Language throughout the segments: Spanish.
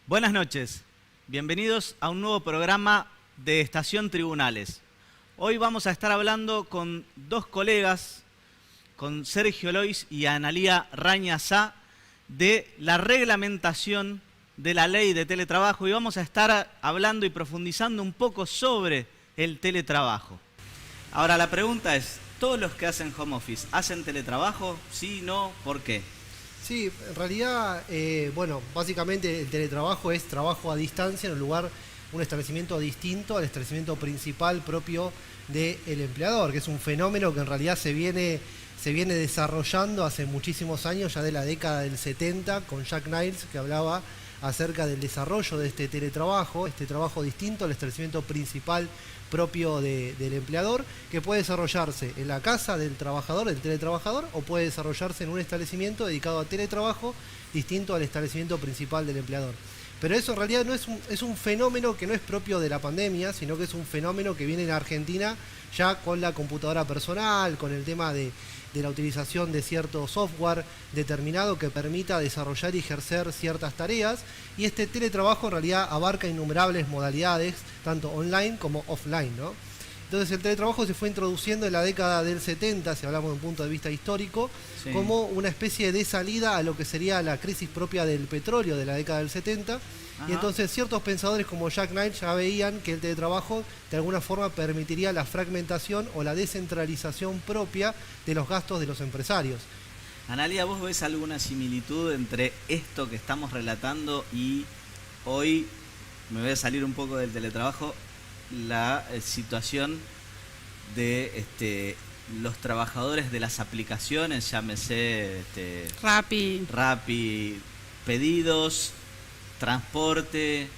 Buenas noches, bienvenidos a un nuevo programa de Estación Tribunales. Hoy vamos a estar hablando con dos colegas, con Sergio Lois y Analía Raña-Sá, de la reglamentación de la ley de teletrabajo, y vamos a estar hablando y profundizando un poco sobre el teletrabajo. Ahora la pregunta es, ¿todos los que hacen home office hacen teletrabajo? ¿Sí, no? ¿Por qué? Sí, en realidad, básicamente el teletrabajo es trabajo a distancia en un establecimiento distinto al establecimiento principal propio del empleador, que es un fenómeno que en realidad se viene desarrollando hace muchísimos años, ya de la década del 70, con Jack Niles, que hablaba acerca del desarrollo de este teletrabajo, este trabajo distinto al establecimiento principal propio del empleador, que puede desarrollarse en la casa del trabajador, del teletrabajador, o puede desarrollarse en un establecimiento dedicado a teletrabajo distinto al establecimiento principal del empleador. Pero eso en realidad no es un fenómeno que no es propio de la pandemia, sino que es un fenómeno que viene en Argentina ya con la computadora personal, con el tema de la utilización de cierto software determinado que permita desarrollar y ejercer ciertas tareas, y este teletrabajo en realidad abarca innumerables modalidades, tanto online como offline, ¿no? Entonces el teletrabajo se fue introduciendo en la década del 70, si hablamos de un punto de vista histórico, sí, como una especie de salida a lo que sería la crisis propia del petróleo de la década del 70. Ajá. Y entonces ciertos pensadores como Jack Niles ya veían que el teletrabajo de alguna forma permitiría la fragmentación o la descentralización propia de los gastos de los empresarios. Analía, ¿vos ves alguna similitud entre esto que estamos relatando y hoy, me voy a salir un poco del teletrabajo, la situación de los trabajadores de las aplicaciones, llámese Rappi, pedidos, transporte?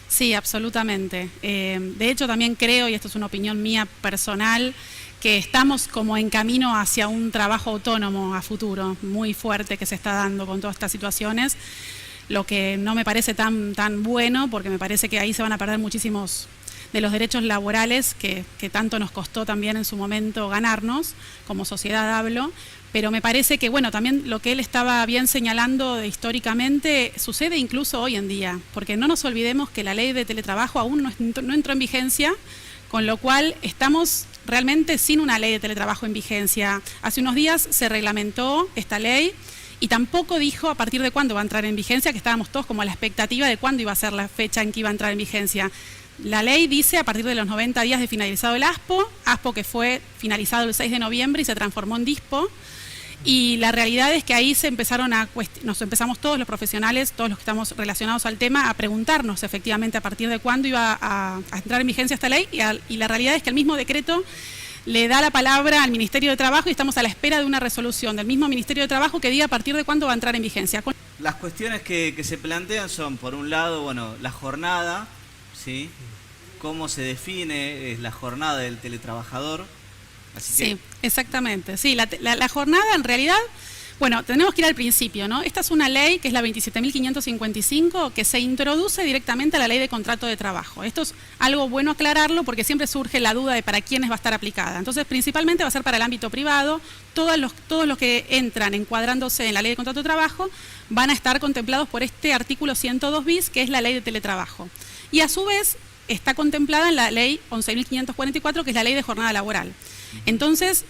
Sí, absolutamente. De hecho, también creo, y esto es una opinión mía personal, que estamos como en camino hacia un trabajo autónomo a futuro, muy fuerte, que se está dando con todas estas situaciones, lo que no me parece tan bueno, porque me parece que ahí se van a perder muchísimos de los derechos laborales que tanto nos costó también en su momento ganarnos, como sociedad hablo, pero me parece que, bueno, también lo que él estaba bien señalando históricamente sucede incluso hoy en día, porque no nos olvidemos que la ley de teletrabajo aún no entró en vigencia, con lo cual estamos realmente sin una ley de teletrabajo en vigencia. Hace unos días se reglamentó esta ley y tampoco dijo a partir de cuándo va a entrar en vigencia, que estábamos todos como a la expectativa de cuándo iba a ser la fecha en que iba a entrar en vigencia. La ley dice a partir de los 90 días de finalizado el ASPO que fue finalizado el 6 de noviembre y se transformó en DISPO, y la realidad es que ahí nos empezamos todos los profesionales, todos los que estamos relacionados al tema, a preguntarnos efectivamente a partir de cuándo iba a entrar en vigencia esta ley, y la realidad es que el mismo decreto le da la palabra al Ministerio de Trabajo y estamos a la espera de una resolución del mismo Ministerio de Trabajo que diga a partir de cuándo va a entrar en vigencia. Las cuestiones que se plantean son, por un lado, bueno, la jornada, ¿sí? ¿Cómo se define la jornada del teletrabajador? Sí, exactamente. Sí, la jornada en realidad, bueno, tenemos que ir al principio, ¿no? Esta es una ley que es la 27.555 que se introduce directamente a la ley de contrato de trabajo. Esto es algo bueno aclararlo porque siempre surge la duda de para quiénes va a estar aplicada. Entonces, principalmente va a ser para el ámbito privado. Todos los que entran encuadrándose en la ley de contrato de trabajo van a estar contemplados por este artículo 102 bis, que es la ley de teletrabajo. Y a su vez está contemplada en la ley 11.544, que es la ley de jornada laboral. Entonces,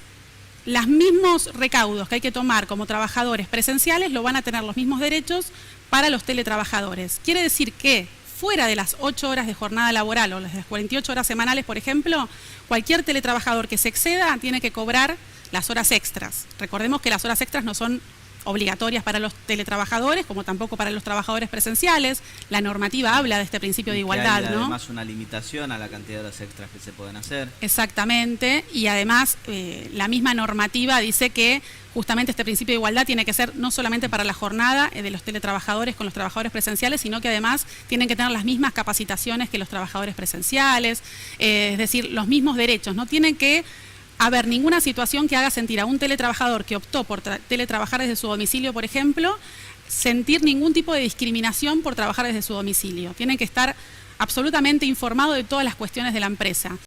los mismos recaudos que hay que tomar como trabajadores presenciales lo van a tener los mismos derechos para los teletrabajadores. Quiere decir que fuera de las 8 horas de jornada laboral o las 48 horas semanales, por ejemplo, cualquier teletrabajador que se exceda tiene que cobrar las horas extras. Recordemos que las horas extras no son obligatorias para los teletrabajadores, como tampoco para los trabajadores presenciales. La normativa habla de este principio de igualdad, ¿no? Además, una limitación a la cantidad de horas extras que se pueden hacer. Exactamente, y además la misma normativa dice que justamente este principio de igualdad tiene que ser no solamente para la jornada de los teletrabajadores con los trabajadores presenciales, sino que además tienen que tener las mismas capacitaciones que los trabajadores presenciales, es decir, los mismos derechos. No tienen que haber ninguna situación que haga sentir a un teletrabajador que optó por teletrabajar desde su domicilio, por ejemplo, sentir ningún tipo de discriminación por trabajar desde su domicilio. Tienen que estar absolutamente informados de todas las cuestiones de la empresa.